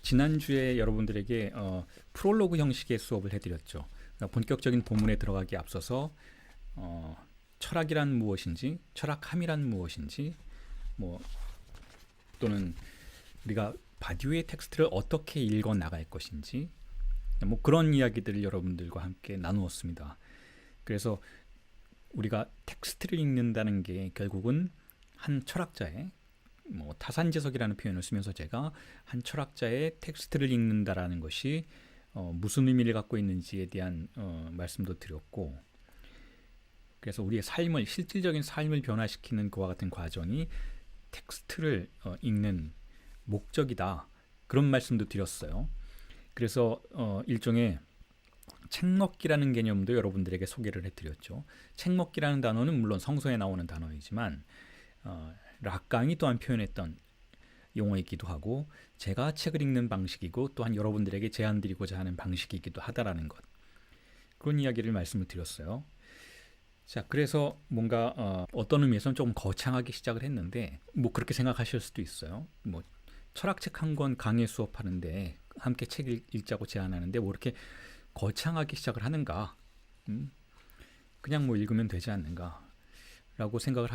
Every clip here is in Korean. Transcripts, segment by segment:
지난주에 여러분들에게 프롤로그 형식의 수업을 해드렸죠. 그러니까 본격적인 본문에 들어가기 앞서서 어, 철학이란 무엇인지, 철학함이란 무엇인지, 뭐 또는 우리가 바디우의 텍스트를 어떻게 읽어 나갈 것인지, 뭐 그런 이야기들을 여러분들과 함께 나누었습니다. 그래서 우리가 텍스트를 읽는다는 게 결국은 한 철학자의 타산지석이라는 표현을 쓰면서 제가 한 철학자의 텍스트를 읽는다라는 것이 무슨 의미를 갖고 있는지에 대한 말씀도 드렸고, 그래서 우리의 삶을 실질적인 삶을 변화시키는 그와 같은 과정이 텍스트를 읽는 목적이다, 그런 말씀도 드렸어요. 그래서 일종의 책먹기라는 개념도 여러분들에게 소개를 해드렸죠. 책먹기라는 단어는 물론 성서에 나오는 단어이지만 락강이 또한 표현했던 용어이기도 하고, 제가 책을 읽는 방식이고 또한 여러분들에게 제안드리고자 하는 방식이기도 하다라는 것, 그런 이야기를 말씀을 드렸어요. 자, 그래서 뭔가 어떤 의미에서는 조금 거창하게 시작을 했는데, 뭐 그렇게 생각하실 수도 있어요. 뭐 철학책 한 권 강의 수업하는데 함께 책 읽자고 제안하는데 뭐 이렇게 거창하게 시작을 하는가, 그냥 뭐 읽으면 되지 않는가 라고 생각을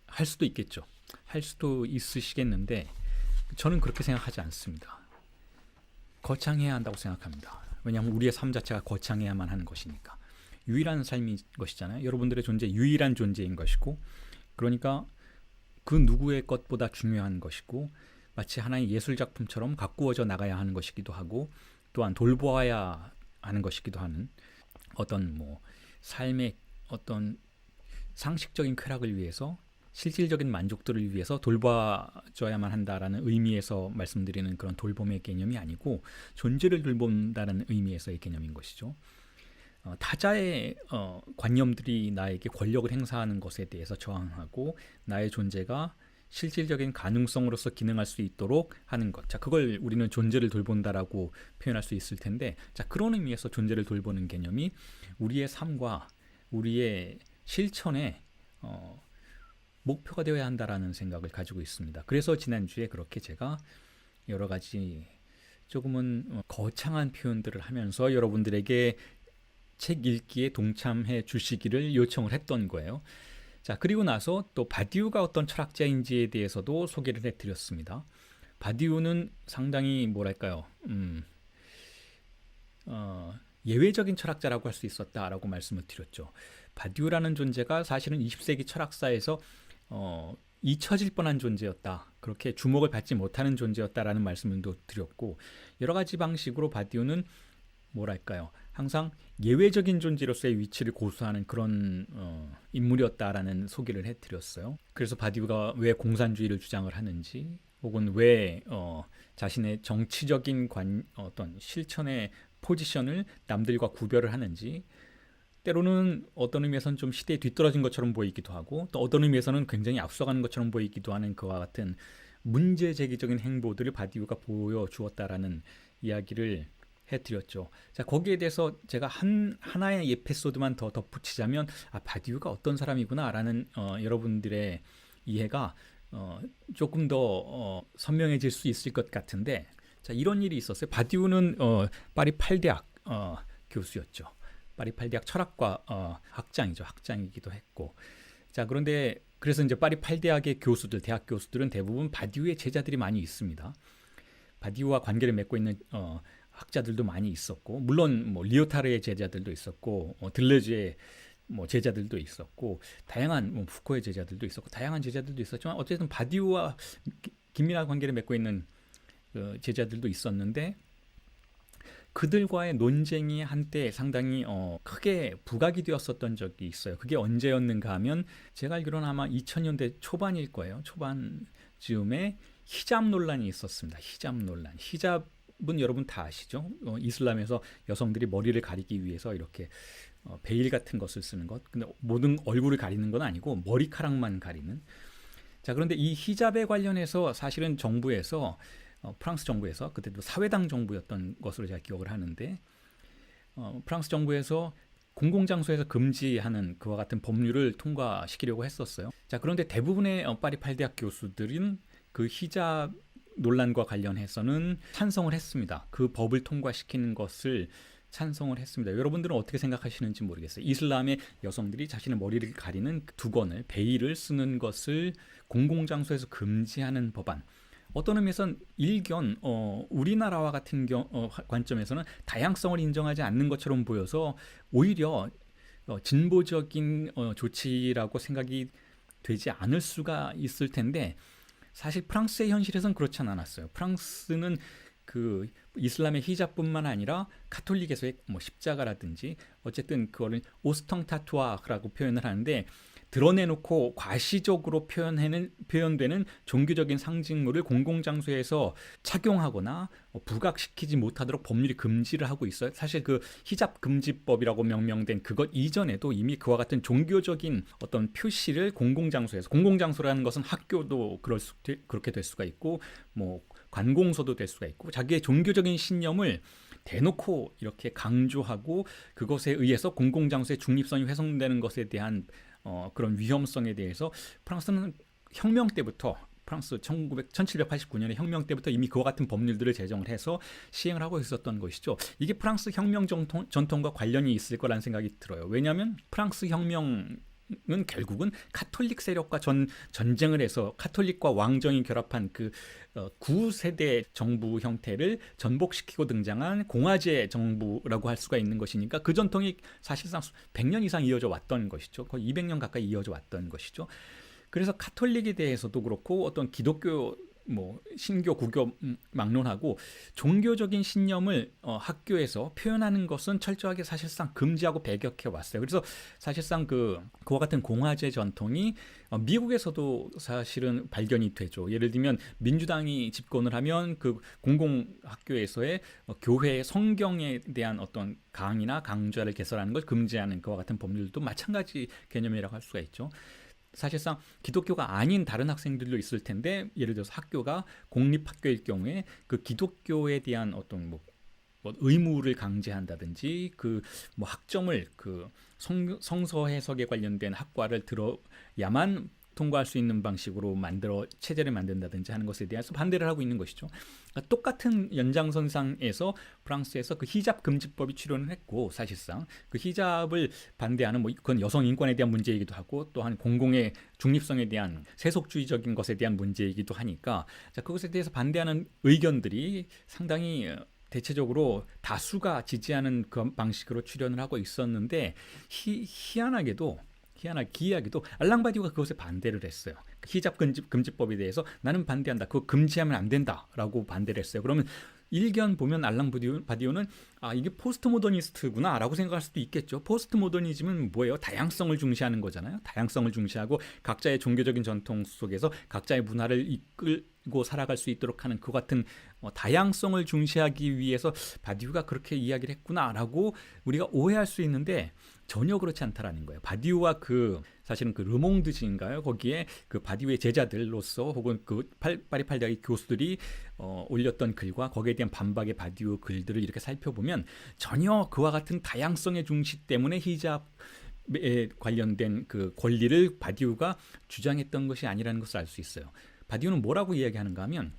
할 수도 있겠죠. 할 수도 있으시겠는데 저는 그렇게 생각하지 않습니다. 거창해야 한다고 생각합니다. 왜냐하면 우리의 삶 자체가 거창해야만 하는 것이니까. 유일한 삶인 것이잖아요. 여러분들의 존재 유일한 존재인 것이고, 그러니까 그 누구의 것보다 중요한 것이고, 마치 하나의 예술작품처럼 가꾸어져 나가야 하는 것이기도 하고, 또한 돌보아야 하는 것이기도 하는 어떤 삶의 어떤 상식적인 쾌락을 위해서, 실질적인 만족들을 위해서 돌봐줘야만 한다라는 의미에서 말씀드리는 그런 돌봄의 개념이 아니고, 존재를 돌본다는 의미에서의 개념인 것이죠. 타자의 관념들이 나에게 권력을 행사하는 것에 대해서 저항하고, 나의 존재가 실질적인 가능성으로서 기능할 수 있도록 하는 것. 자, 그걸 우리는 존재를 돌본다라고 표현할 수 있을 텐데, 자, 그런 의미에서 존재를 돌보는 개념이 우리의 삶과 우리의 실천의 목표가 되어야 한다라는 생각을 가지고 있습니다. 그래서 지난주에 그렇게 제가 여러 가지 조금은 거창한 표현들을 하면서 여러분들에게 책 읽기에 동참해 주시기를 요청을 했던 거예요. 자, 그리고 나서 또 바디우가 어떤 철학자인지에 대해서도 소개를 해드렸습니다. 바디우는 상당히 뭐랄까요, 예외적인 철학자라고 할 수 있었다라고 말씀을 드렸죠. 바디우라는 존재가 사실은 20세기 철학사에서 잊혀질 뻔한 존재였다, 그렇게 주목을 받지 못하는 존재였다라는 말씀을 드렸고, 여러 가지 방식으로 바디우는 뭐랄까요, 항상 예외적인 존재로서의 위치를 고수하는 그런 인물이었다라는 소개를 해드렸어요. 그래서 바디우가 왜 공산주의를 주장을 하는지, 혹은 왜 자신의 정치적인 어떤 실천의 포지션을 남들과 구별을 하는지, 때로는 어떤 의미에서는 좀 시대에 뒤떨어진 것처럼 보이기도 하고, 또 어떤 의미에서는 굉장히 앞서가는 것처럼 보이기도 하는 그와 같은 문제 제기적인 행보들을 바디우가 보여주었다라는 이야기를 해드렸죠. 자, 거기에 대해서 제가 하나의 에피소드만 더 덧붙이자면, 바디우가 어떤 사람이구나라는 여러분들의 이해가 조금 더 선명해질 수 있을 것 같은데, 자, 이런 일이 있었어요. 바디우는 파리 8대학 교수였죠. 파리 8대학 철학과 학장이죠. 학장이기도 했고, 자, 그런데 그래서 이제 파리 8대학의 교수들, 대학 교수들은 대부분 바디우의 제자들이 많이 있습니다. 바디우와 관계를 맺고 있는 학자들도 많이 있었고, 물론 리오타르의 제자들도 있었고, 들레즈의 제자들도 있었고, 다양한 푸코의 제자들도 있었고, 다양한 제자들도 있었지만, 어쨌든 바디우와 긴밀한 관계를 맺고 있는 제자들도 있었는데, 그들과의 논쟁이 한때 상당히 크게 부각이 되었었던 적이 있어요. 그게 언제였는가 하면, 제가 알기로는 아마 2000년대 초반일 거예요. 초반 즈음에 히잡 논란이 있었습니다. 히잡 논란. 히잡은 여러분 다 아시죠? 이슬람에서 여성들이 머리를 가리기 위해서 이렇게 베일 같은 것을 쓰는 것. 근데 모든 얼굴을 가리는 건 아니고 머리카락만 가리는. 자, 그런데 이 히잡에 관련해서 사실은 정부에서 프랑스 정부에서, 그때도 사회당 정부였던 것으로 제가 기억을 하는데, 프랑스 정부에서 공공장소에서 금지하는 그와 같은 법률을 통과시키려고 했었어요. 자, 그런데 대부분의 파리 8대학 교수들은 그 히잡 논란과 관련해서는 찬성을 했습니다. 그 법을 통과시키는 것을 찬성을 했습니다. 여러분들은 어떻게 생각하시는지 모르겠어요. 이슬람의 여성들이 자신의 머리를 가리는 두건을 베일을 쓰는 것을 공공장소에서 금지하는 법안. 어떤 의미에선 일견 우리나라와 같은 관점에서는 다양성을 인정하지 않는 것처럼 보여서 오히려 진보적인 조치라고 생각이 되지 않을 수가 있을 텐데 사실 프랑스의 현실에선 그렇지는 않았어요. 프랑스는 그 이슬람의 히잡뿐만 아니라 카톨릭에서의 뭐 십자가라든지 어쨌든 그거를 오스텅타투아라고 표현을 하는데 드러내놓고 과시적으로 표현되는 종교적인 상징물을 공공장소에서 착용하거나 부각시키지 못하도록 법률이 금지를 하고 있어요. 사실 그 히잡 금지법이라고 명명된 그것 이전에도 이미 그와 같은 종교적인 어떤 표시를 공공장소에서, 공공장소라는 것은 학교도 그렇게 될 수가 있고 뭐 관공서도 될 수가 있고 자기의 종교적인 신념을 대놓고 이렇게 강조하고 그것에 의해서 공공장소의 중립성이 훼손되는 것에 대한 그런 위험성에 대해서 프랑스는 혁명 때부터 프랑스 1789년의 혁명 때부터 이미 그와 같은 법률들을 제정을 해서 시행을 하고 있었던 것이죠. 이게 프랑스 혁명 전통과 관련이 있을 거라는 생각이 들어요. 왜냐하면 프랑스 혁명은 결국은 카톨릭 세력과 전쟁을 해서 카톨릭과 왕정이 결합한 그 구세대 정부 형태를 전복시키고 등장한 공화제 정부라고 할 수가 있는 것이니까 그 전통이 사실상 100년 이상 이어져 왔던 것이죠. 거의 200년 가까이 이어져 왔던 것이죠. 그래서 카톨릭에 대해서도 그렇고 어떤 기독교 신교 구교 막론하고 종교적인 신념을 학교에서 표현하는 것은 철저하게 사실상 금지하고 배격해 왔어요. 그래서 사실상 그와 같은 공화제 전통이 미국에서도 사실은 발견이 되죠. 예를 들면 민주당이 집권을 하면 그 공공학교에서의 교회 성경에 대한 어떤 강의나 강좌를 개설하는 걸 금지하는 그와 같은 법률도 마찬가지 개념이라고 할 수가 있죠. 사실상 기독교가 아닌 다른 학생들도 있을 텐데 예를 들어서 학교가 공립학교일 경우에 그 기독교에 대한 어떤 뭐 의무를 강제한다든지 학점을 성서 해석에 관련된 학과를 들어야만 통과할 수 있는 방식으로 체제를 만든다든지 하는 것에 대해서 반대를 하고 있는 것이죠. 그러니까 똑같은 연장선상에서 프랑스에서 그 히잡 금지법이 출현을 했고 사실상 그 히잡을 반대하는 그건 여성 인권에 대한 문제이기도 하고 또한 공공의 중립성에 대한 세속주의적인 것에 대한 문제이기도 하니까 그것에 대해서 반대하는 의견들이 상당히 대체적으로 다수가 지지하는 그 방식으로 출현을 하고 있었는데 기이하게도 알랑바디오가 그것에 반대를 했어요. 히잡 금지법에 대해서 나는 반대한다. 그거 금지하면 안 된다라고 반대를 했어요. 그러면 일견 보면 알랑바디오는 이게 포스트 모더니스트구나 라고 생각할 수도 있겠죠. 포스트 모더니즘은 뭐예요? 다양성을 중시하는 거잖아요. 다양성을 중시하고 각자의 종교적인 전통 속에서 각자의 문화를 이끌고 살아갈 수 있도록 하는 그 같은 다양성을 중시하기 위해서 바디우가 그렇게 이야기를 했구나라고 우리가 오해할 수 있는데 전혀 그렇지 않다라는 거예요. 바디우와 사실은 르몽드지인가요? 거기에 그 바디우의 제자들로서 혹은 그 파리 대학의 교수들이 올렸던 글과 거기에 대한 반박의 바디우 글들을 이렇게 살펴보면 전혀 그와 같은 다양성의 중시 때문에 히잡에 관련된 그 권리를 바디우가 주장했던 것이 아니라는 것을 알 수 있어요. 바디우는 뭐라고 이야기하는가 하면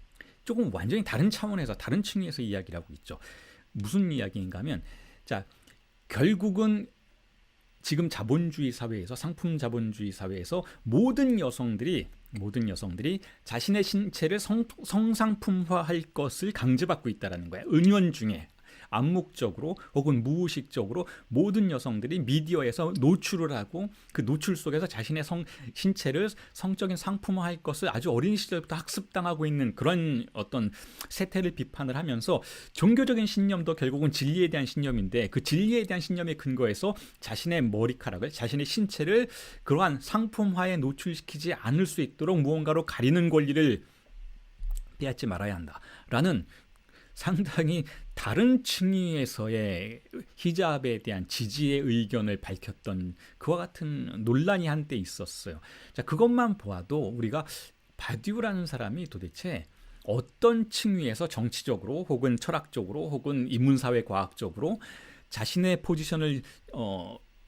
조금 완전히 다른 차원에서 다른 층위에서 이야기를 하고 있죠. 무슨 이야기인가 하면 결국은 지금 자본주의 사회에서 상품 자본주의 사회에서 모든 여성들이 자신의 신체를 성상품화할 것을 강제받고 있다는 거야. 은연중에 암묵적으로 혹은 무의식적으로 모든 여성들이 미디어에서 노출을 하고 그 노출 속에서 자신의 신체를 성적인 상품화할 것을 아주 어린 시절부터 학습당하고 있는 그런 어떤 세태를 비판을 하면서 종교적인 신념도 결국은 진리에 대한 신념인데 그 진리에 대한 신념에 근거해서 자신의 머리카락을 자신의 신체를 그러한 상품화에 노출시키지 않을 수 있도록 무언가로 가리는 권리를 빼앗지 말아야 한다라는 상당히 다른 층위에서의 히잡에 대한 지지의 의견을 밝혔던 그와 같은 논란이 한때 있었어요. 그것만 보아도 우리가 바디우라는 사람이 도대체 어떤 층위에서 정치적으로 혹은 철학적으로 혹은 인문사회 과학적으로 자신의 포지션을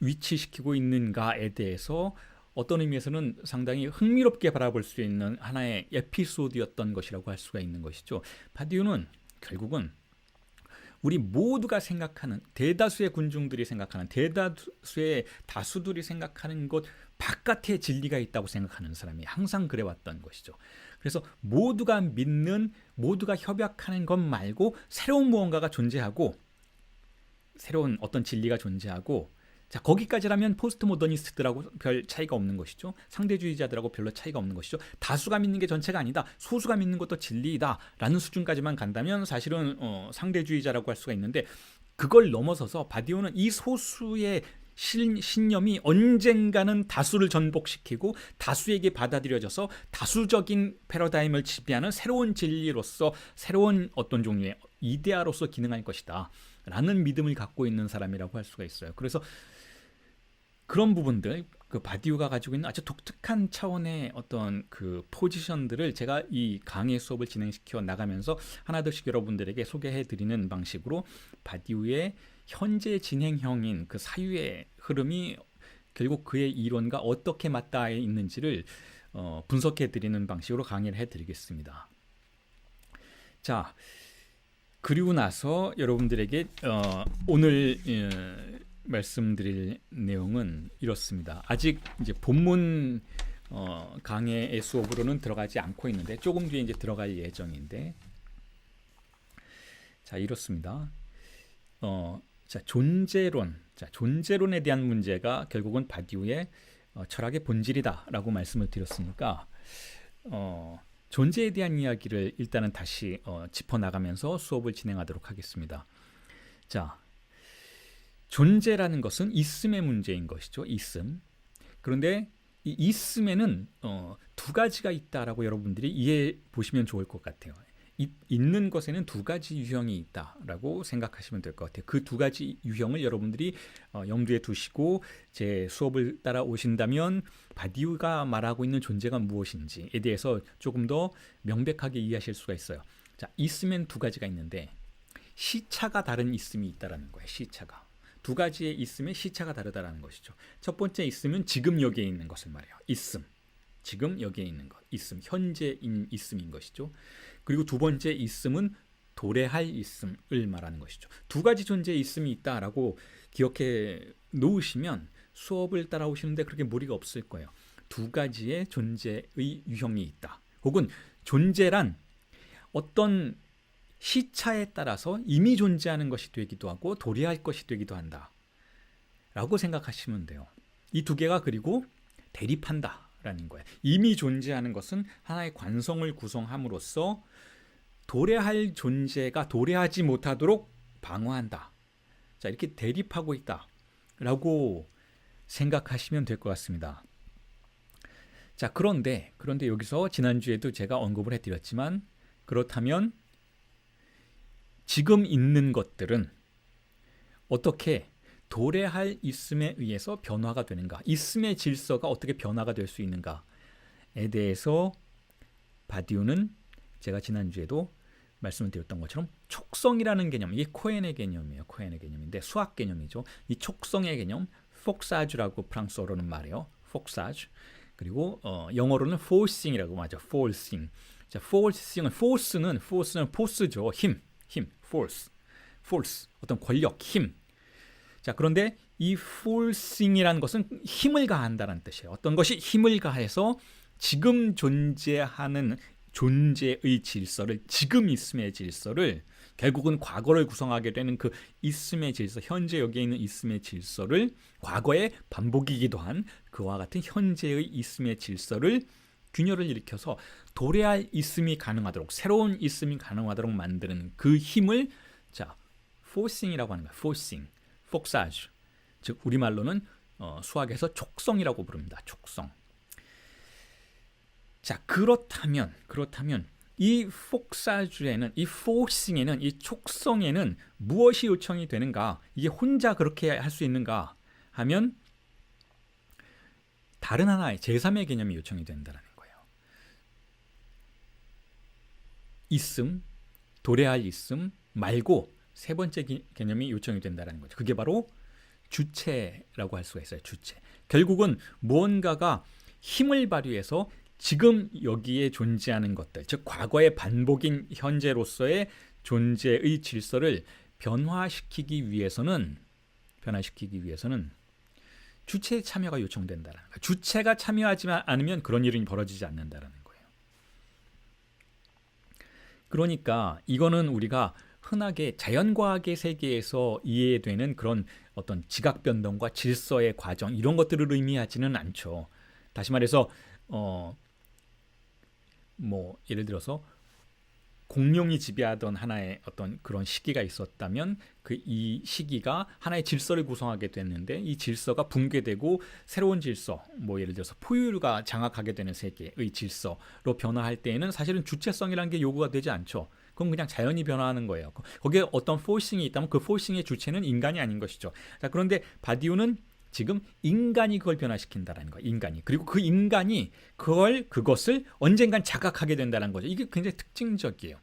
위치시키고 있는가에 대해서 어떤 의미에서는 상당히 흥미롭게 바라볼 수 있는 하나의 에피소드였던 것이라고 할 수가 있는 것이죠. 바디우는 결국은 우리 모두가 생각하는, 대다수의 군중들이 생각하는, 대다수의 다수들이 생각하는 것 바깥에 진리가 있다고 생각하는 사람이 항상 그래왔던 것이죠. 그래서 모두가 믿는, 모두가 협약하는 것 말고 새로운 무언가가 존재하고, 새로운 어떤 진리가 존재하고, 자, 거기까지라면 포스트 모더니스트들하고 별 차이가 없는 것이죠. 상대주의자들하고 별로 차이가 없는 것이죠. 다수가 믿는 게 전체가 아니다, 소수가 믿는 것도 진리이다 라는 수준까지만 간다면 사실은 상대주의자라고 할 수가 있는데, 그걸 넘어서서 바디오는 이 소수의 신념이 언젠가는 다수를 전복시키고 다수에게 받아들여져서 다수적인 패러다임을 지배하는 새로운 진리로서, 새로운 어떤 종류의 이데아로서 기능할 것이다 라는 믿음을 갖고 있는 사람이라고 할 수가 있어요. 그래서 그런 부분들, 그 바디우가 가지고 있는 아주 독특한 차원의 어떤 그 포지션들을 제가 이 강의 수업을 진행시켜 나가면서 하나둘씩 여러분들에게 소개해 드리는 방식으로 바디우의 현재 진행형인 그 사유의 흐름이 결국 그의 이론과 어떻게 맞닿아 있는지를 분석해 드리는 방식으로 강의를 해 드리겠습니다. 자, 그리고 나서 여러분들에게 오늘 말씀드릴 내용은 이렇습니다. 아직 이제 본문 강의의 수업으로는 들어가지 않고 있는데 조금 뒤에 이제 들어갈 예정인데, 자, 이렇습니다. 자, 존재론. 자, 존재론에 대한 문제가 결국은 바디우의 철학의 본질이다라고 말씀을 드렸으니까 존재에 대한 이야기를 일단은 다시 짚어나가면서 수업을 진행하도록 하겠습니다. 자, 존재라는 것은 있음의 문제인 것이죠. 있음. 그런데 이 있음에는 두 가지가 있다라고 여러분들이 이해해 보시면 좋을 것 같아요. 있는 것에는 두 가지 유형이 있다라고 생각하시면 될 것 같아요. 그 두 가지 유형을 여러분들이 염두에 두시고 제 수업을 따라오신다면 바디우가 말하고 있는 존재가 무엇인지에 대해서 조금 더 명백하게 이해하실 수가 있어요. 자, 있음엔 두 가지가 있는데 시차가 다른 있음이 있다라는 거예요. 시차가. 두 가지의 있음의 시차가 다르다라는 것이죠. 첫 번째 있음은 지금 여기에 있는 것을 말해요. 있음. 지금 여기에 있는 것. 있음. 현재인 있음인 것이죠. 그리고 두 번째 있음은 도래할 있음을 말하는 것이죠. 두 가지 존재의 있음이 있다라고 기억해 놓으시면 수업을 따라오시는데 그렇게 무리가 없을 거예요. 두 가지의 존재의 유형이 있다. 혹은 존재란 어떤 시차에 따라서 이미 존재하는 것이 되기도 하고 도래할 것이 되기도 한다 라고 생각하시면 돼요. 이 두 개가 그리고 대립한다 라는 거예요. 이미 존재하는 것은 하나의 관성을 구성함으로써 도래할 존재가 도래하지 못하도록 방어한다. 자, 이렇게 대립하고 있다 라고 생각하시면 될 것 같습니다. 자, 그런데 여기서 지난주에도 제가 언급을 해드렸지만, 그렇다면 지금 있는 것들은 어떻게 도래할 있음에 의해서 변화가 되는가, 있음의 질서가 어떻게 변화가 될 수 있는가에 대해서 바디우는 제가 지난주에도 말씀을 드렸던 것처럼 촉성이라는 개념, 이게 코엔의 개념이에요. 코엔의 개념인데 수학 개념이죠. 이 촉성의 개념, 폭사주라고 프랑스어로는 말해요. 폭사주. 그리고 영어로는 forcing이라고 하죠. forcing. 자, force는 포스죠. 힘, force, 어떤 권력, 힘. 자, 그런데 이 forcing이라는 것은 힘을 가한다는 뜻이에요. 어떤 것이 힘을 가해서 지금 존재하는 존재의 질서를, 지금 있음의 질서를, 결국은 과거를 구성하게 되는 그 있음의 질서, 현재 여기에 있는 있음의 질서를, 과거의 반복이기도 한 그와 같은 현재의 있음의 질서를 균열을 일으켜서 도래할 있음이 가능하도록, 새로운 있음이 가능하도록 만드는 그 힘을, 자, forcing이라고 하는 거예요. forcing, forçage. 즉 우리말로는 수학에서 촉성이라고 부릅니다. 촉성. 자, 그렇다면 이 폭사주에는, 이 forcing에는, 이 촉성에는 무엇이 요청이 되는가? 이게 혼자 그렇게 할 수 있는가 하면 다른 하나의 제3의 개념이 요청이 된다는 거예요. 있음, 도래할 있음 말고 세 번째 개념이 요청이 된다는 거죠. 그게 바로 주체라고 할 수가 있어요. 주체. 결국은 무언가가 힘을 발휘해서 지금 여기에 존재하는 것들, 즉 과거의 반복인 현재로서의 존재의 질서를 변화시키기 위해서는 주체의 참여가 요청된다는 거예요. 주체가 참여하지 않으면 그런 일은 벌어지지 않는다는 거예요. 그러니까 이거는 우리가 흔하게 자연과학의 세계에서 이해되는 그런 어떤 지각 변동과 질서의 과정 이런 것들을 의미하지는 않죠. 다시 말해서 예를 들어서 공룡이 지배하던 하나의 어떤 그런 시기가 있었다면 이 시기가 하나의 질서를 구성하게 됐는데 이 질서가 붕괴되고 새로운 질서, 예를 들어서 포유류가 장악하게 되는 세계의 질서로 변화할 때에는 사실은 주체성이라는 게 요구가 되지 않죠. 그건 그냥 자연이 변화하는 거예요. 거기에 어떤 포싱이 있다면 그 포싱의 주체는 인간이 아닌 것이죠. 자, 그런데 바디우는 지금 인간이 그걸 변화시킨다라는 거예요. 인간이. 그리고 그 인간이 그것을 언젠간 자각하게 된다는 거죠. 이게 굉장히 특징적이에요.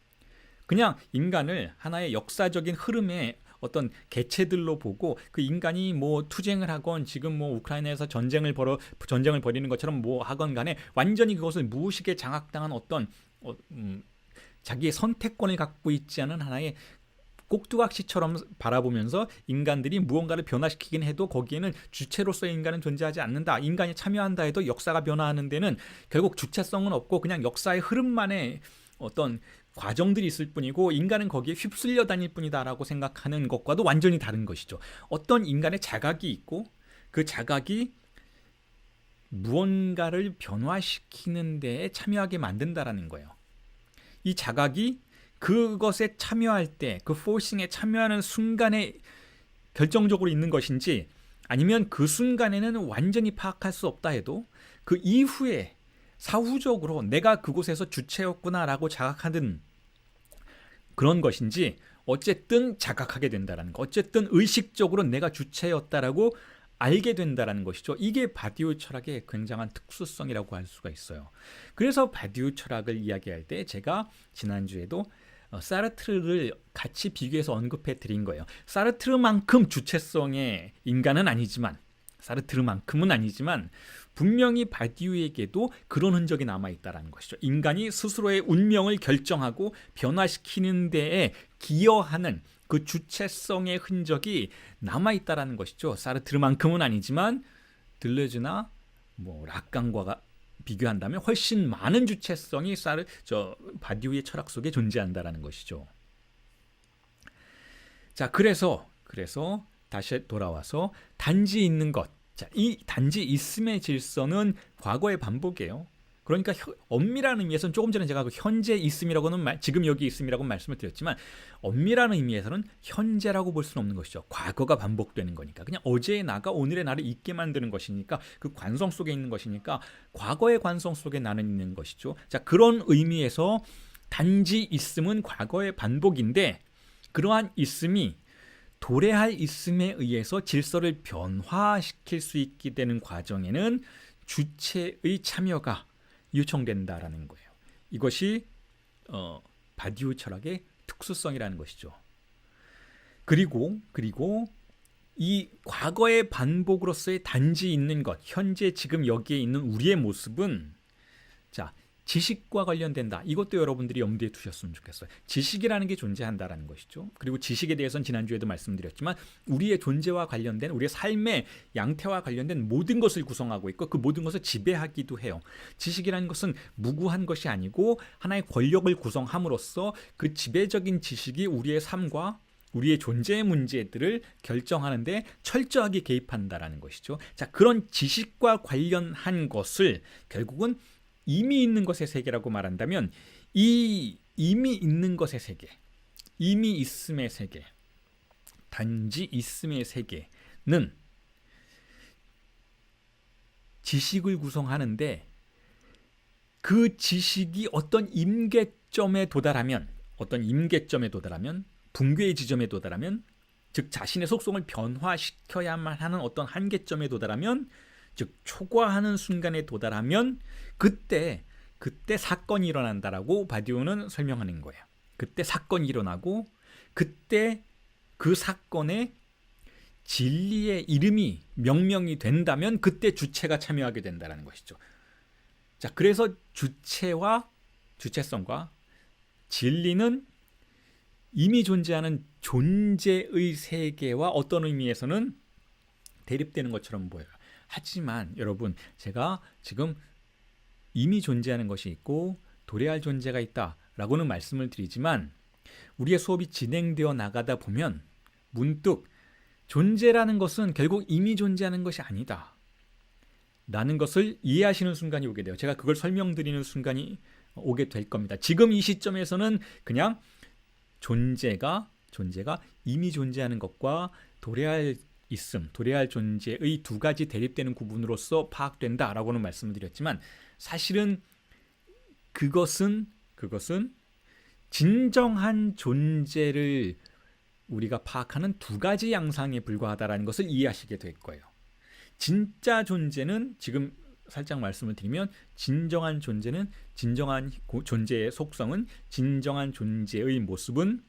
그냥 인간을 하나의 역사적인 흐름의 어떤 개체들로 보고 그 인간이 투쟁을 하건 지금 우크라이나에서 전쟁을 벌이는 것처럼 하건 간에 완전히 그것을 무의식에 장악당한 어떤 자기의 선택권을 갖고 있지 않은 하나의 꼭두각시처럼 바라보면서 인간들이 무언가를 변화시키긴 해도 거기에는 주체로서의 인간은 존재하지 않는다. 인간이 참여한다 해도 역사가 변화하는 데는 결국 주체성은 없고 그냥 역사의 흐름만의 어떤 과정들이 있을 뿐이고 인간은 거기에 휩쓸려 다닐 뿐이다라고 생각하는 것과도 완전히 다른 것이죠. 어떤 인간의 자각이 있고 그 자각이 무언가를 변화시키는 데에 참여하게 만든다라는 거예요. 이 자각이 그것에 참여할 때 그 포싱에 참여하는 순간에 결정적으로 있는 것인지 아니면 그 순간에는 완전히 파악할 수 없다 해도 그 이후에 사후적으로 내가 그곳에서 주체였구나라고 자각하는 그런 것인지 어쨌든 자각하게 된다는 거. 어쨌든 의식적으로 내가 주체였다라고 알게 된다는 것이죠. 이게 바디우 철학의 굉장한 특수성이라고 할 수가 있어요. 그래서 바디우 철학을 이야기할 때 제가 지난주에도 사르트르를 같이 비교해서 언급해 드린 거예요. 사르트르만큼 주체성의 인간은 아니지만 분명히 바디우에게도 그런 흔적이 남아있다는 것이죠. 인간이 스스로의 운명을 결정하고 변화시키는 데에 기여하는 그 주체성의 흔적이 남아있다는 것이죠. 사르트르만큼은 아니지만 들레즈나 락강과 비교한다면 훨씬 많은 주체성이 바디우의 철학 속에 존재한다는 것이죠. 자, 그래서 다시 돌아와서 단지 있는 것. 자, 이 단지 있음의 질서는 과거의 반복이에요. 그러니까 엄밀한 의미에서는 조금 전에 제가 현재 있음이라고는 지금 여기 있음이라고 말씀을 드렸지만 엄밀한 의미에서는 현재라고 볼 수는 없는 것이죠. 과거가 반복되는 거니까 그냥 어제의 나가 오늘의 나를 있게 만드는 것이니까 그 관성 속에 있는 것이니까 과거의 관성 속에 나는 있는 것이죠. 자, 그런 의미에서 단지 있음은 과거의 반복인데 그러한 있음이 도래할 있음에 의해서 질서를 변화시킬 수 있게 되는 과정에는 주체의 참여가 요청된다라는 거예요. 이것이 바디우 철학의 특수성이라는 것이죠. 그리고 이 과거의 반복으로서의 단지 있는 것, 현재 지금 여기에 있는 우리의 모습은 자, 지식과 관련된다. 이것도 여러분들이 염두에 두셨으면 좋겠어요. 지식이라는 게 존재한다라는 것이죠. 그리고 지식에 대해서는 지난주에도 말씀드렸지만 우리의 존재와 관련된 우리의 삶의 양태와 관련된 모든 것을 구성하고 있고 그 모든 것을 지배하기도 해요. 지식이라는 것은 무구한 것이 아니고 하나의 권력을 구성함으로써 그 지배적인 지식이 우리의 삶과 우리의 존재의 문제들을 결정하는데 철저하게 개입한다라는 것이죠. 자, 그런 지식과 관련한 것을 결국은 이미 있는 것의 세계라고 말한다면 이 이미 있는 것의 세계, 이미 있음의 세계, 단지 있음의 세계는 지식을 구성하는데 그 지식이 어떤 임계점에 도달하면 붕괴의 지점에 도달하면 즉 자신의 속성을 변화시켜야만 하는 어떤 한계점에 도달하면 즉 초과하는 순간에 도달하면 그때 사건이 일어난다라고 바디우는 설명하는 거예요. 그때 사건이 일어나고 그때 그 사건의 진리의 이름이 명명이 된다면 그때 주체가 참여하게 된다는 것이죠. 자, 그래서 주체와 주체성과 진리는 이미 존재하는 존재의 세계와 어떤 의미에서는 대립되는 것처럼 보여요. 하지만 여러분, 제가 지금 이미 존재하는 것이 있고 도래할 존재가 있다라고는 말씀을 드리지만 우리의 수업이 진행되어 나가다 보면 문득 존재라는 것은 결국 이미 존재하는 것이 아니다 라는 것을 이해하시는 순간이 오게 돼요. 제가 그걸 설명드리는 순간이 오게 될 겁니다. 지금 이 시점에서는 그냥 존재가 이미 존재하는 것과 도래할 있음, 도래할 존재의 두 가지 대립되는 구분으로서 파악된다라고는 말씀을 드렸지만 사실은 그것은 진정한 존재를 우리가 파악하는 두 가지 양상에 불과하다라는 것을 이해하시게 될 거예요. 진짜 존재는 지금 살짝 말씀을 드리면 진정한 존재는 진정한 존재의 속성은 진정한 존재의 모습은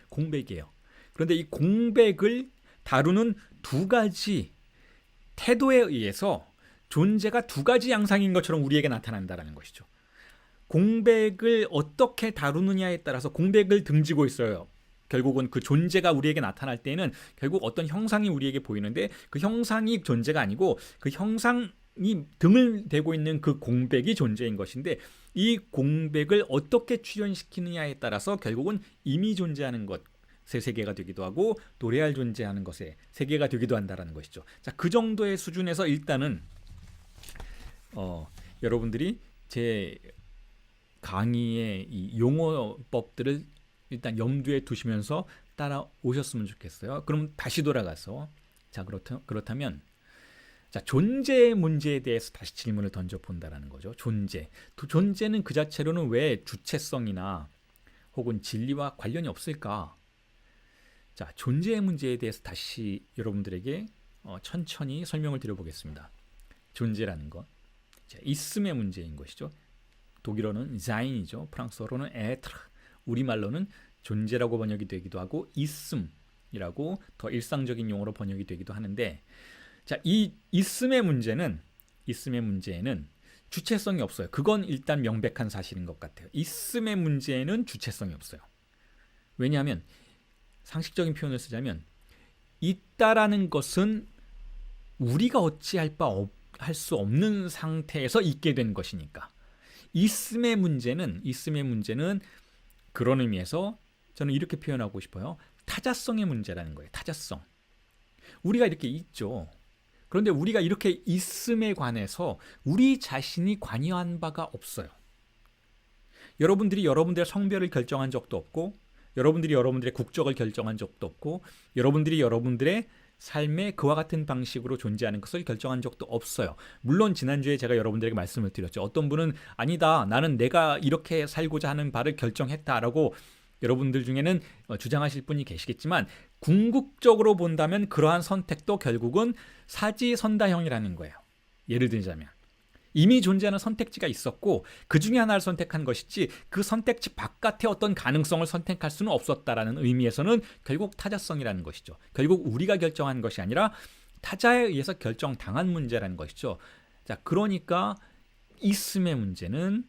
공백이에요. 그런데 이 공백을 다루는 두 가지 태도에 의해서 존재가 두 가지 양상인 것처럼 우리에게 나타난다는 것이죠. 공백을 어떻게 다루느냐에 따라서 공백을 등지고 있어요. 결국은 그 존재가 우리에게 나타날 때에는 결국 어떤 형상이 우리에게 보이는데 그 형상이 존재가 아니고 그 형상이 등을 대고 있는 그 공백이 존재인 것인데 이 공백을 어떻게 출현시키느냐에 따라서 결국은 이미 존재하는 것의 세계가 되기도 하고 도래할 존재하는 것의 세계가 되기도 한다는 것이죠. 자, 그 정도의 수준에서 일단은 여러분들이 제 강의의 이 용어법들을 일단 염두에 두시면서 따라오셨으면 좋겠어요. 그럼 다시 돌아가서 자, 그렇다면 자, 존재의 문제에 대해서 다시 질문을 던져본다라는 거죠. 존재는 그 자체로는 왜 주체성이나 혹은 진리와 관련이 없을까? 자, 존재의 문제에 대해서 다시 여러분들에게 천천히 설명을 드려보겠습니다. 존재라는 것, 있음의 문제인 것이죠. 독일어는 자인이죠. 프랑스어로는 에트르, 우리말로는 존재라고 번역이 되기도 하고 있음이라고 더 일상적인 용어로 번역이 되기도 하는데, 자, 이 있음의 문제에는 주체성이 없어요. 그건 일단 명백한 사실인 것 같아요. 있음의 문제에는 주체성이 없어요. 왜냐하면 상식적인 표현을 쓰자면 있다라는 것은 우리가 어찌할 바 할 수 없는 상태에서 있게 된 것이니까. 있음의 문제는 그런 의미에서 저는 이렇게 표현하고 싶어요. 타자성의 문제라는 거예요. 타자성. 우리가 이렇게 있죠. 그런데 우리가 이렇게 있음에 관해서 우리 자신이 관여한 바가 없어요. 여러분들이 여러분들의 성별을 결정한 적도 없고, 여러분들이 여러분들의 국적을 결정한 적도 없고, 여러분들이 여러분들의 삶에 그와 같은 방식으로 존재하는 것을 결정한 적도 없어요. 물론 지난주에 제가 여러분들에게 말씀을 드렸죠. 어떤 분은 아니다, 나는 내가 이렇게 살고자 하는 바를 결정했다라고 여러분들 중에는 주장하실 분이 계시겠지만, 궁극적으로 본다면 그러한 선택도 결국은 사지선다형이라는 거예요. 예를 들자면 이미 존재하는 선택지가 있었고 그 중에 하나를 선택한 것이지 그 선택지 바깥의 어떤 가능성을 선택할 수는 없었다라는 의미에서는 결국 타자성이라는 것이죠. 결국 우리가 결정한 것이 아니라 타자에 의해서 결정당한 문제라는 것이죠. 자, 그러니까 있음의 문제는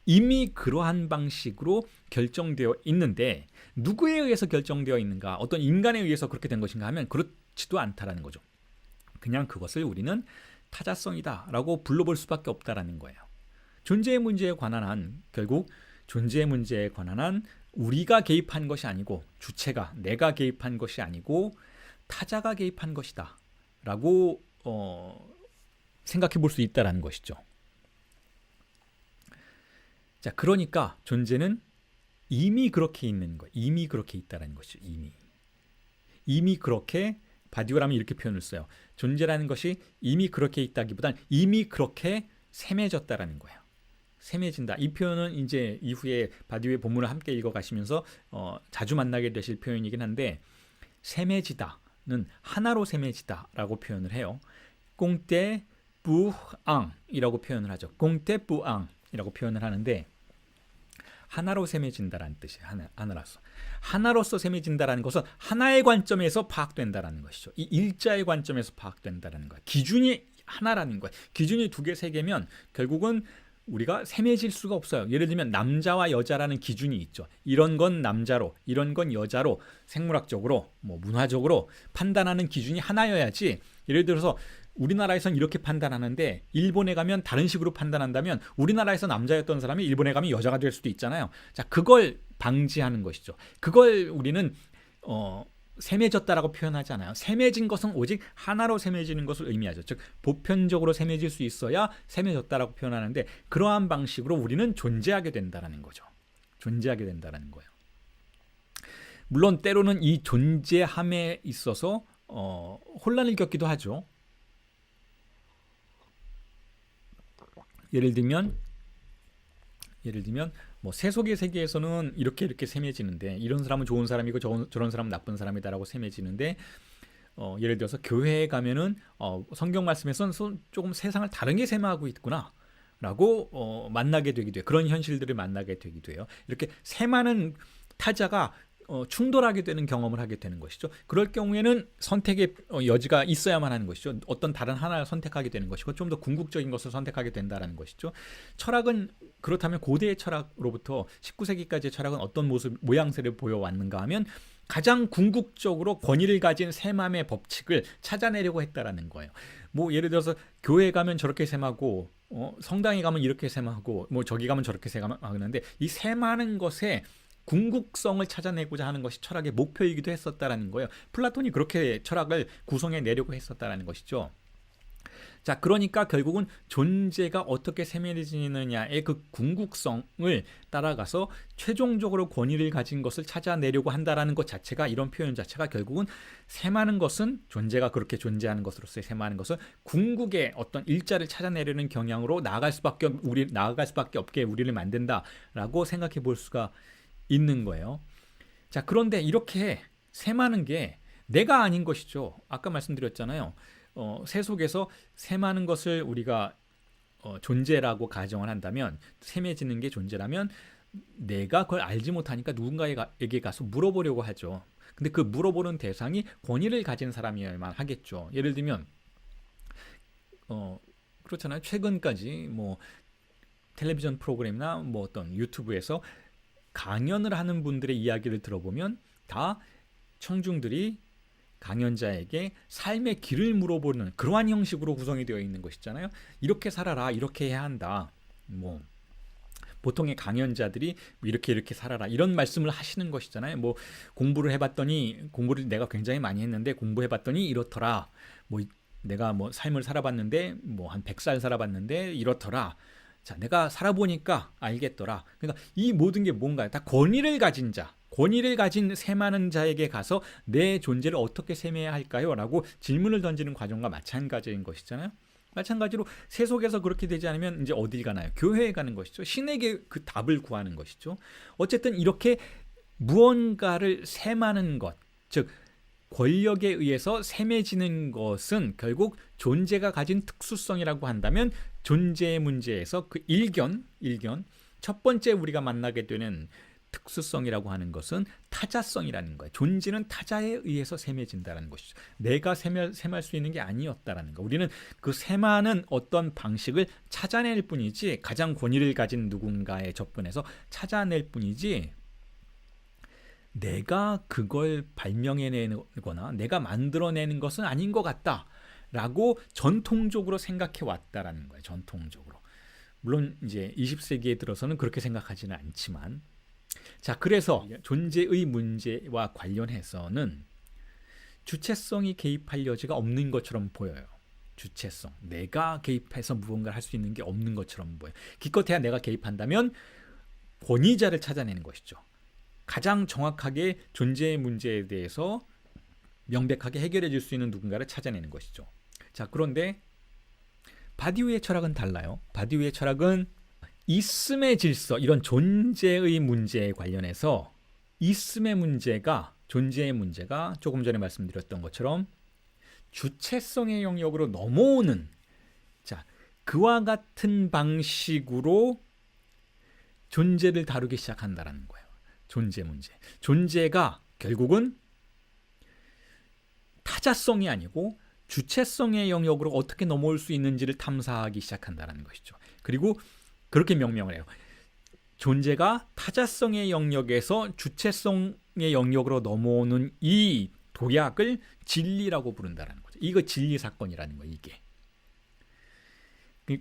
이미 그러한 방식으로 결정되어 있는데 누구에 의해서 결정되어 있는가? 어떤 인간에 의해서 그렇게 된 것인가 하면 그렇지도 않다라는 거죠. 그냥 그것을 우리는 타자성이다라고 불러볼 수밖에 없다라는 거예요. 존재의 문제에 관한 한, 결국 존재의 문제에 관한 한 우리가 개입한 것이 아니고, 주체가 내가 개입한 것이 아니고 타자가 개입한 것이다 라고 생각해 볼 수 있다라는 것이죠. 자, 그러니까 존재는 이미 그렇게 있는 거예요. 이미 그렇게 있다라는 것이죠. 이미 그렇게, 바디오라면 이렇게 표현을 써요. 존재라는 것이 이미 그렇게 있다기보단 이미 그렇게 셈해졌다라는 거예요. 셈해진다. 이 표현은 이제 이후에 바디오의 본문을 함께 읽어가시면서 자주 만나게 되실 표현이긴 한데, 셈해지다는 하나로 셈해지다라고 표현을 해요. 꽁떼 뿌앙이라고 표현을 하죠. 꽁떼 뿌앙이라고 표현을 하는데, 하나로 셈해진다라는 뜻이에요. 하나로서. 하나로서 셈해진다라는 것은 하나의 관점에서 파악된다라는 것이죠. 이 일자의 관점에서 파악된다라는 거예요. 기준이 하나라는 거예요. 기준이 두 개, 세 개면 결국은 우리가 셈해질 수가 없어요. 예를 들면 남자와 여자라는 기준이 있죠. 이런 건 남자로, 이런 건 여자로 생물학적으로, 뭐 문화적으로 판단하는 기준이 하나여야지. 예를 들어서 우리나라에선 이렇게 판단하는데 일본에 가면 다른 식으로 판단한다면 우리나라에서 남자였던 사람이 일본에 가면 여자가 될 수도 있잖아요. 자, 그걸 방지하는 것이죠. 그걸 우리는 셈해졌다라고 표현하지 않아요. 셈해진 것은 오직 하나로 셈해지는 것을 의미하죠. 즉 보편적으로 셈해질 수 있어야 셈해졌다라고 표현하는데 그러한 방식으로 우리는 존재하게 된다라는 거죠. 존재하게 된다라는 거예요. 물론 때로는 이 존재함에 있어서 혼란을 겪기도 하죠. 예를 들면 뭐 세속의 세계에서는 이렇게 셈해지는데 이런 사람은 좋은 사람이고 저런 사람은 나쁜 사람이다라고 셈해지는데 예를 들어서 교회에 가면은 성경 말씀에서는 조금 세상을 다르게 셈하고 있구나라고 만나게 되기도 해요. 그런 현실들을 만나게 되기도 해요. 이렇게 셈하는 타자가 충돌하게 되는 경험을 하게 되는 것이죠. 그럴 경우에는 선택의 여지가 있어야만 하는 것이죠. 어떤 다른 하나를 선택하게 되는 것이고 좀 더 궁극적인 것을 선택하게 된다는 것이죠. 철학은 그렇다면 고대의 철학으로부터 19세기까지의 철학은 어떤 모양새를 보여왔는가 하면 가장 궁극적으로 권위를 가진 셈함의 법칙을 찾아내려고 했다라는 거예요. 뭐 예를 들어서 교회에 가면 저렇게 셈하고 성당에 가면 이렇게 셈하고 뭐 저기 가면 저렇게 셈하는데 이 셈하는 것에 궁극성을 찾아내고자 하는 것이 철학의 목표이기도 했었다라는 거예요. 플라톤이 그렇게 철학을 구성해 내려고 했었다라는 것이죠. 자, 그러니까 결국은 존재가 어떻게 셈해지느냐의 그 궁극성을 따라가서 최종적으로 권위를 가진 것을 찾아내려고 한다라는 것 자체가 이런 표현 자체가 결국은 셈하는 것은 존재가 그렇게 존재하는 것으로서의 셈하는 것은 궁극의 어떤 일자를 찾아내려는 경향으로 나아갈 수밖에 없게 우리를 만든다라고 생각해 볼 수가 있는 거예요. 자, 그런데 이렇게 셈하는 게 내가 아닌 것이죠. 아까 말씀드렸잖아요. 세속에서 셈하는 것을 우리가 존재라고 가정을 한다면 셈해지는 게 존재라면 내가 그걸 알지 못하니까 누군가에게 가서 물어보려고 하죠. 근데 그 물어보는 대상이 권위를 가진 사람이어야만 하겠죠. 예를 들면 그렇잖아요. 최근까지 뭐 텔레비전 프로그램이나 뭐 어떤 유튜브에서 강연을 하는 분들의 이야기를 들어보면 다 청중들이 강연자에게 삶의 길을 물어보는 그러한 형식으로 구성이 되어 있는 것이잖아요. 이렇게 살아라, 이렇게 해야 한다. 뭐 보통의 강연자들이 이렇게 살아라 이런 말씀을 하시는 것이잖아요. 뭐 공부를 내가 굉장히 많이 했는데 공부해봤더니 이렇더라. 뭐 내가 뭐 삶을 살아봤는데 뭐 한 100살 살아봤는데 이렇더라. 자, 내가 살아보니까 알겠더라. 그러니까 이 모든 게 뭔가요? 다 권위를 가진 자, 권위를 가진 셈하는 자에게 가서 내 존재를 어떻게 셈해야 할까요? 라고 질문을 던지는 과정과 마찬가지인 것이잖아요. 마찬가지로 세속에서 그렇게 되지 않으면 이제 어딜 가나요? 교회에 가는 것이죠. 신에게 그 답을 구하는 것이죠. 어쨌든 이렇게 무언가를 셈하는 것, 즉 권력에 의해서 셈해지는 것은 결국 존재가 가진 특수성이라고 한다면 존재의 문제에서 그 일견 첫 번째 우리가 만나게 되는 특수성이라고 하는 것은 타자성이라는 거예요. 존재는 타자에 의해서 셈해진다는 것이죠. 내가 셈할 수 있는 게 아니었다라는 거. 우리는 그 셈하는 어떤 방식을 찾아낼 뿐이지 가장 권위를 가진 누군가에 접근해서 찾아낼 뿐이지 내가 그걸 발명해내거나 내가 만들어내는 것은 아닌 것 같다라고 전통적으로 생각해 왔다라는 거예요. 전통적으로. 물론 이제 20세기에 들어서는 그렇게 생각하지는 않지만 자, 그래서 존재의 문제와 관련해서는 주체성이 개입할 여지가 없는 것처럼 보여요. 주체성. 내가 개입해서 무언가를 할 수 있는 게 없는 것처럼 보여요. 기껏해야 내가 개입한다면 권위자를 찾아내는 것이죠. 가장 정확하게 존재의 문제에 대해서 명백하게 해결해 줄 수 있는 누군가를 찾아내는 것이죠. 자, 그런데 바디우의 철학은 달라요. 바디우의 철학은 있음의 질서, 이런 존재의 문제에 관련해서 있음의 문제가, 존재의 문제가 조금 전에 말씀드렸던 것처럼 주체성의 영역으로 넘어오는, 자, 그와 같은 방식으로 존재를 다루기 시작한다라는 거예요. 존재 문제. 존재가 결국은 타자성이 아니고 주체성의 영역으로 어떻게 넘어올 수 있는지를 탐사하기 시작한다는 것이죠. 그리고 그렇게 명명을 해요. 존재가 타자성의 영역에서 주체성의 영역으로 넘어오는 이 도약을 진리라고 부른다는 거죠. 이거 진리 사건이라는 거예요. 이게.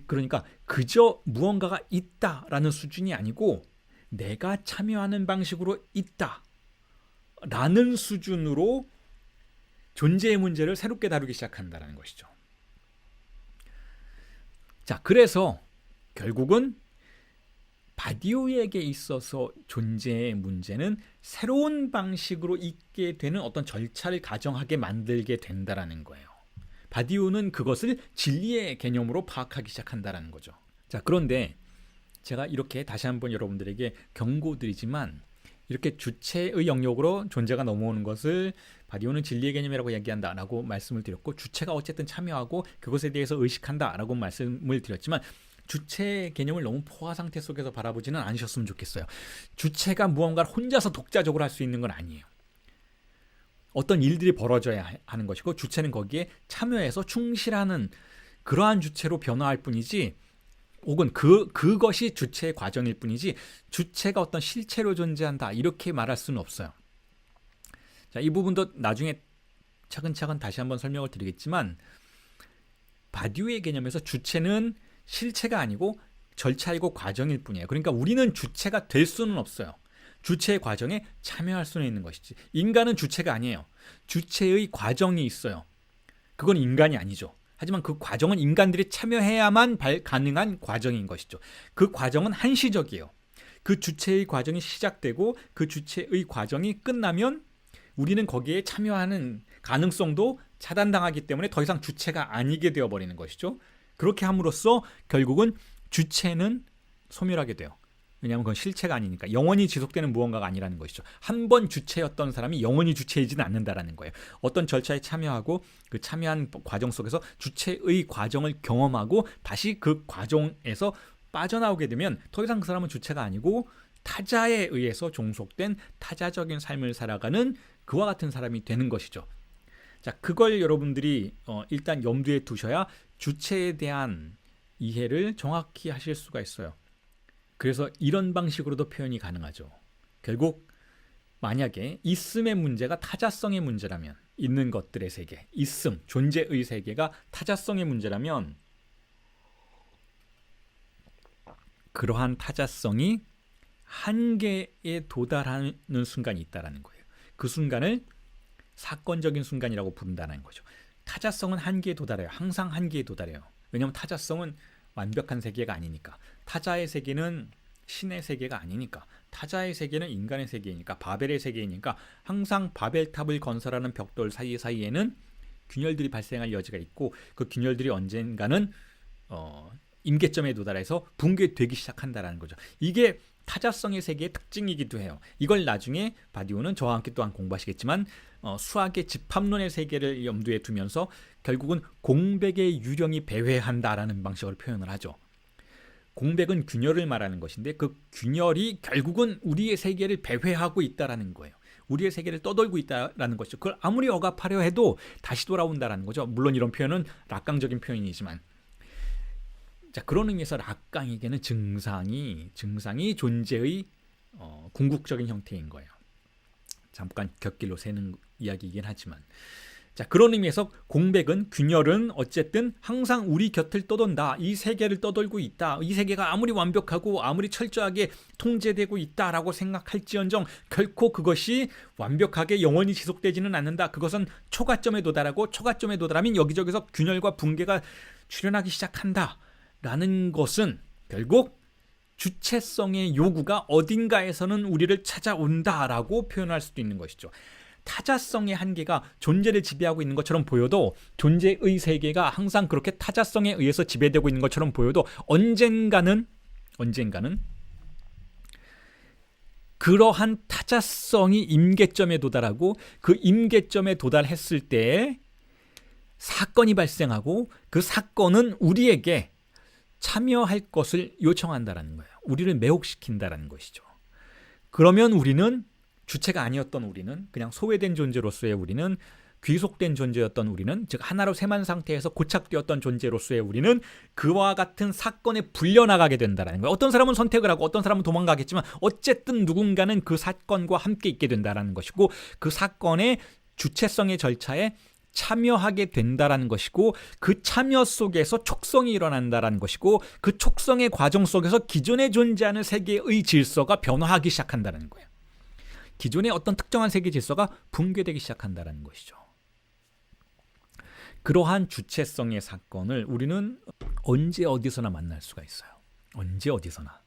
그러니까 그저 무언가가 있다라는 수준이 아니고 내가 참여하는 방식으로 있다라는 수준으로 존재의 문제를 새롭게 다루기 시작한다는 것이죠. 자, 그래서 결국은 바디오에게 있어서 존재의 문제는 새로운 방식으로 있게 되는 어떤 절차를 가정하게 만들게 된다라는 거예요. 바디오는 그것을 진리의 개념으로 파악하기 시작한다는 거죠. 자, 그런데 제가 이렇게 다시 한번 여러분들에게 경고드리지만 이렇게 주체의 영역으로 존재가 넘어오는 것을 바디오는 진리의 개념이라고 얘기한다라고 말씀을 드렸고, 주체가 어쨌든 참여하고 그것에 대해서 의식한다라고 말씀을 드렸지만 주체의 개념을 너무 포화 상태 속에서 바라보지는 않으셨으면 좋겠어요. 주체가 무언가를 혼자서 독자적으로 할 수 있는 건 아니에요. 어떤 일들이 벌어져야 하는 것이고 주체는 거기에 참여해서 충실하는 그러한 주체로 변화할 뿐이지, 혹은 그것이 주체의 과정일 뿐이지 주체가 어떤 실체로 존재한다 이렇게 말할 수는 없어요. 자, 이 부분도 나중에 차근차근 다시 한번 설명을 드리겠지만 바디오의 개념에서 주체는 실체가 아니고 절차이고 과정일 뿐이에요. 그러니까 우리는 주체가 될 수는 없어요. 주체의 과정에 참여할 수는 있는 것이지. 인간은 주체가 아니에요. 주체의 과정이 있어요. 그건 인간이 아니죠. 하지만 그 과정은 인간들이 참여해야만 가능한 과정인 것이죠. 그 과정은 한시적이에요. 그 주체의 과정이 시작되고 그 주체의 과정이 끝나면 우리는 거기에 참여하는 가능성도 차단당하기 때문에 더 이상 주체가 아니게 되어버리는 것이죠. 그렇게 함으로써 결국은 주체는 소멸하게 돼요. 왜냐하면 그건 실체가 아니니까. 영원히 지속되는 무언가가 아니라는 것이죠. 한 번 주체였던 사람이 영원히 주체이지는 않는다라는 거예요. 어떤 절차에 참여하고 그 참여한 과정 속에서 주체의 과정을 경험하고 다시 그 과정에서 빠져나오게 되면 더 이상 그 사람은 주체가 아니고 타자에 의해서 종속된 타자적인 삶을 살아가는 그와 같은 사람이 되는 것이죠. 자, 그걸 여러분들이 일단 염두에 두셔야 주체에 대한 이해를 정확히 하실 수가 있어요. 그래서 이런 방식으로도 표현이 가능하죠. 결국 만약에 있음의 문제가 타자성의 문제라면, 있는 것들의 세계, 있음, 존재의 세계가 타자성의 문제라면 그러한 타자성이 한계에 도달하는 순간이 있다는 거예요. 그 순간을 사건적인 순간이라고 부른다는 거죠. 타자성은 한계에 도달해요. 항상 한계에 도달해요. 왜냐하면 타자성은 완벽한 세계가 아니니까. 타자의 세계는 신의 세계가 아니니까. 타자의 세계는 인간의 세계이니까. 바벨의 세계이니까 항상 바벨탑을 건설하는 벽돌 사이사이에는 균열들이 발생할 여지가 있고 그 균열들이 언젠가는 임계점에 도달해서 붕괴되기 시작한다는 거죠. 이게 타자성의 세계의 특징이기도 해요. 이걸 나중에 바디오는 저와 함께 또한 공부하시겠지만 수학의 집합론의 세계를 염두에 두면서 결국은 공백의 유령이 배회한다라는 방식으로 표현을 하죠. 공백은 균열을 말하는 것인데 그 균열이 결국은 우리의 세계를 배회하고 있다라는 거예요. 우리의 세계를 떠돌고 있다라는 것이죠. 그걸 아무리 억압하려 해도 다시 돌아온다라는 거죠. 물론 이런 표현은 락강적인 표현이지만, 자, 그런 의미에서 락강에게는 증상이 존재의 궁극적인 형태인 거예요. 잠깐 곁길로 새는 이야기이긴 하지만, 자, 그런 의미에서 공백은, 균열은 어쨌든 항상 우리 곁을 떠돈다. 이 세계를 떠돌고 있다. 이 세계가 아무리 완벽하고 아무리 철저하게 통제되고 있다라고 생각할지언정 결코 그것이 완벽하게 영원히 지속되지는 않는다. 그것은 초가점에 도달하고 초가점에 도달하면 여기저기서 균열과 붕괴가 출현하기 시작한다. 라는 것은 결국 주체성의 요구가 어딘가에서는 우리를 찾아온다라고 표현할 수도 있는 것이죠. 타자성의 한계가 존재를 지배하고 있는 것처럼 보여도, 존재의 세계가 항상 그렇게 타자성에 의해서 지배되고 있는 것처럼 보여도 언젠가는 그러한 타자성이 임계점에 도달하고 그 임계점에 도달했을 때 사건이 발생하고 그 사건은 우리에게 참여할 것을 요청한다라는 거예요. 우리를 매혹시킨다라는 것이죠. 그러면 우리는 주체가 아니었던 우리는 그냥 소외된 존재로서의 우리는 귀속된 존재였던 우리는 즉 하나로 셈한 상태에서 고착되었던 존재로서의 우리는 그와 같은 사건에 불려나가게 된다는 거예요. 어떤 사람은 선택을 하고 어떤 사람은 도망가겠지만 어쨌든 누군가는 그 사건과 함께 있게 된다는 것이고 그 사건의 주체성의 절차에 참여하게 된다라는 것이고 그 참여 속에서 촉성이 일어난다라는 것이고 그 촉성의 과정 속에서 기존에 존재하는 세계의 질서가 변화하기 시작한다는 거예요. 기존의 어떤 특정한 세계 질서가 붕괴되기 시작한다는 것이죠. 그러한 주체성의 사건을 우리는 언제 어디서나 만날 수가 있어요. 언제 어디서나.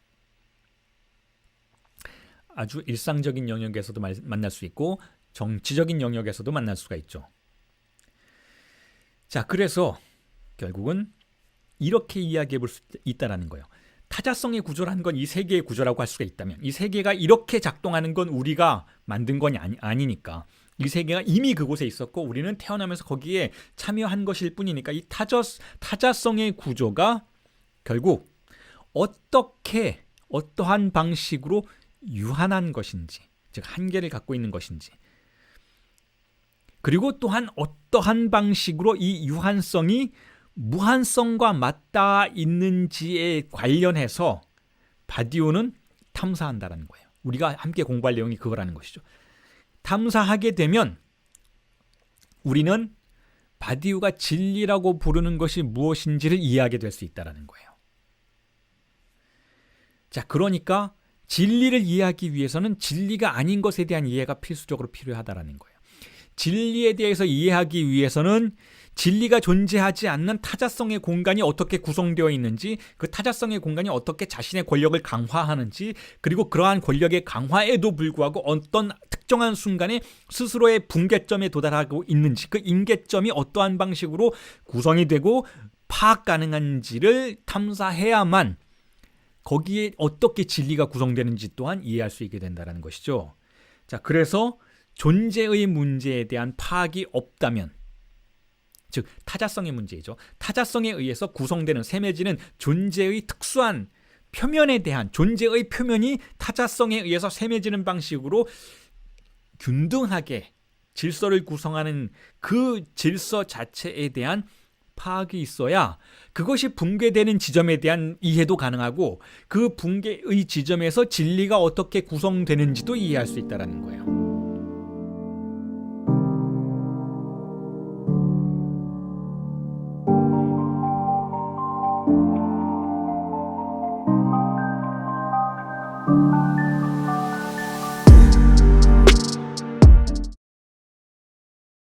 아주 일상적인 영역에서도 만날 수 있고 정치적인 영역에서도 만날 수가 있죠. 자, 그래서 결국은 이렇게 이야기해 볼 수 있다는 거예요. 타자성의 구조라는 건 이 세계의 구조라고 할 수가 있다면 이 세계가 이렇게 작동하는 건 우리가 만든 건 아니니까 이 세계가 이미 그곳에 있었고 우리는 태어나면서 거기에 참여한 것일 뿐이니까 이 타자성의 구조가 결국 어떻게 어떠한 방식으로 유한한 것인지 즉 한계를 갖고 있는 것인지 그리고 또한 어떠한 방식으로 이 유한성이 무한성과 맞닿아 있는지에 관련해서 바디오는 탐사한다는 거예요. 우리가 함께 공부할 내용이 그거라는 것이죠. 탐사하게 되면 우리는 바디오가 진리라고 부르는 것이 무엇인지를 이해하게 될 수 있다는 거예요. 자, 그러니까 진리를 이해하기 위해서는 진리가 아닌 것에 대한 이해가 필수적으로 필요하다는 거예요. 진리에 대해서 이해하기 위해서는 진리가 존재하지 않는 타자성의 공간이 어떻게 구성되어 있는지 그 타자성의 공간이 어떻게 자신의 권력을 강화하는지 그리고 그러한 권력의 강화에도 불구하고 어떤 특정한 순간에 스스로의 붕괴점에 도달하고 있는지 그 임계점이 어떠한 방식으로 구성이 되고 파악 가능한지를 탐사해야만 거기에 어떻게 진리가 구성되는지 또한 이해할 수 있게 된다는 것이죠. 자, 그래서 존재의 문제에 대한 파악이 없다면 즉 타자성의 문제이죠. 타자성에 의해서 구성되는 셈해지는 존재의 특수한 표면에 대한 존재의 표면이 타자성에 의해서 셈해지는 방식으로 균등하게 질서를 구성하는 그 질서 자체에 대한 파악이 있어야 그것이 붕괴되는 지점에 대한 이해도 가능하고 그 붕괴의 지점에서 진리가 어떻게 구성되는지도 이해할 수 있다는 거예요.